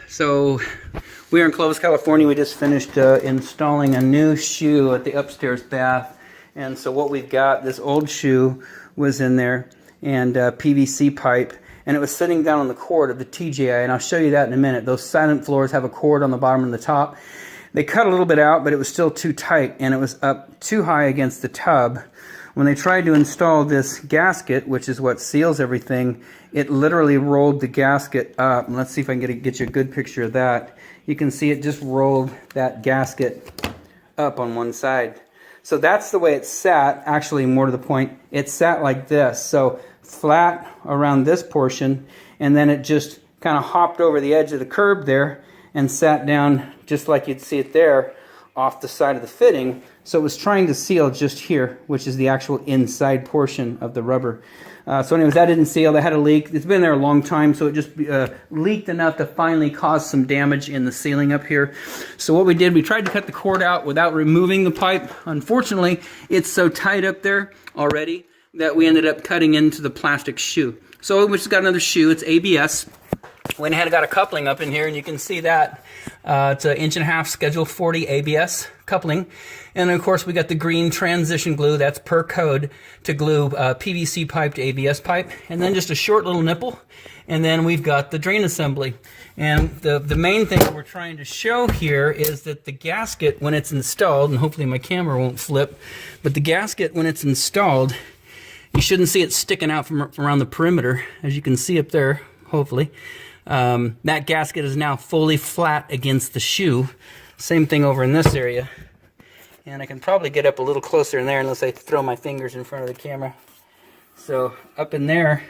So we are in Clovis, California. We just finished installing a new shoe at the upstairs bath. And so what we've got, this old shoe was in there, and PVC pipe, and it was sitting down on the cord of the TGI, and I'll show you that in a minute. Those silent floors have a cord on the bottom and the top. They cut a little bit out, but it was still too tight, and it was up too high against the tub. When they tried to install this gasket, which is what seals everything, it literally rolled the gasket up. And let's see if I can get you a good picture of that. You can see it just rolled that gasket up on one side. So that's the way it sat. Actually, more to the point, it sat like this. So flat around this portion, and then it just kind of hopped over the edge of the curb there and sat down just like you'd see it there off the side of the fitting. So it was trying to seal just here, which is the actual inside portion of the rubber. So anyways, that didn't seal. That had a leak. It's been there a long time, so it just leaked enough to finally cause some damage in the ceiling up here. So what we did, we tried to cut the cord out without removing the pipe. Unfortunately, it's so tight up there already that we ended up cutting into the plastic shoe. So we just got another shoe. It's ABS. Went ahead and got a coupling up in here, and you can see that. It's an 1.5 inch Schedule 40 ABS coupling. And of course, we got the green transition glue. That's per code to glue PVC pipe to ABS pipe. And then just a short little nipple. And then we've got the drain assembly. And the main thing we're trying to show here is that the gasket, when it's installed, and hopefully my camera won't flip, but the gasket, when it's installed, you shouldn't see it sticking out from around the perimeter, as you can see up there, hopefully. That gasket is now fully flat against the shoe. Same thing over in this area. And I can probably get up a little closer in there unless I throw my fingers in front of the camera. So up in there,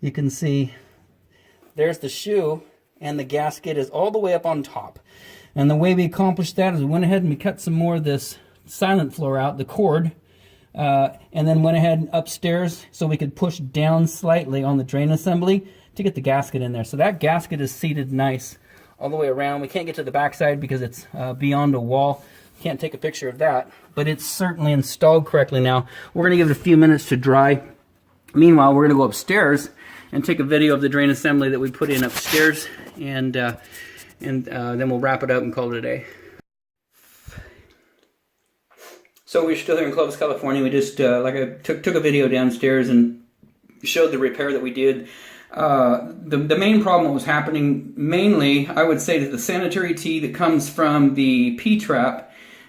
you can see there's the shoe, and the gasket is all the way up on top. And the way we accomplished that is we went ahead and we cut some more of this silent floor out, the cord, and then went ahead and upstairs so we could push down slightly on the drain assembly to get the gasket in there. So that gasket is seated nice all the way around. We can't get to the backside because it's beyond a wall. Can't take a picture of that, but it's certainly installed correctly now. We're going to give it a few minutes to dry. Meanwhile, we're going to go upstairs and take a video of the drain assembly that we put in upstairs, and then we'll wrap it up and call it a day. So we're still here in Clovis, California. We just like I took a video downstairs and showed the repair that we did. The main problem that was happening, mainly, I would say that the sanitary tee that comes from the P-trap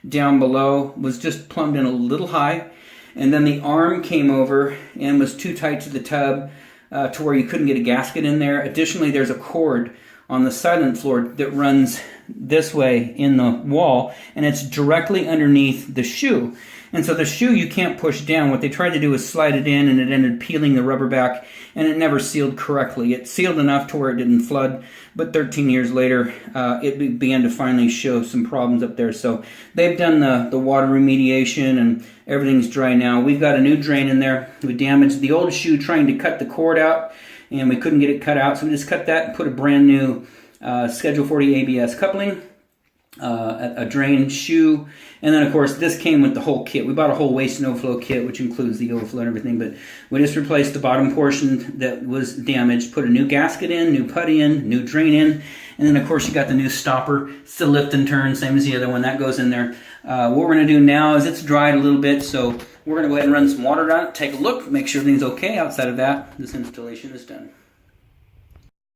down below was just plumbed in a little high, and then the arm came over and was too tight to the tub to where you couldn't get a gasket in there. Additionally, there's a cord on the silent floor that runs this way in the wall, and it's directly underneath the shoe. And so the shoe you can't push down. What they tried to do was slide it in, and it ended up peeling the rubber back, and it never sealed correctly. It sealed enough to where it didn't flood, but 13 years later, it began to finally show some problems up there. So they've done the water remediation, and everything's dry now. We've got a new drain in there. We damaged the old shoe trying to cut the cord out, and we couldn't get it cut out, so we just cut that and put a brand new Schedule 40 ABS coupling, a drain shoe, and then of course this came with the whole kit. We bought a whole waste and overflow kit, which includes the overflow and everything, but we just replaced the bottom portion that was damaged, put a new gasket in, new putty in, new drain in, and then of course you got the new stopper. It's the lift and turn, same as the other one, that goes in there. What we're going to do now is it's dried a little bit, so we're going to go ahead and run some water on it, take a look, make sure everything's okay. Outside of that, this installation is done.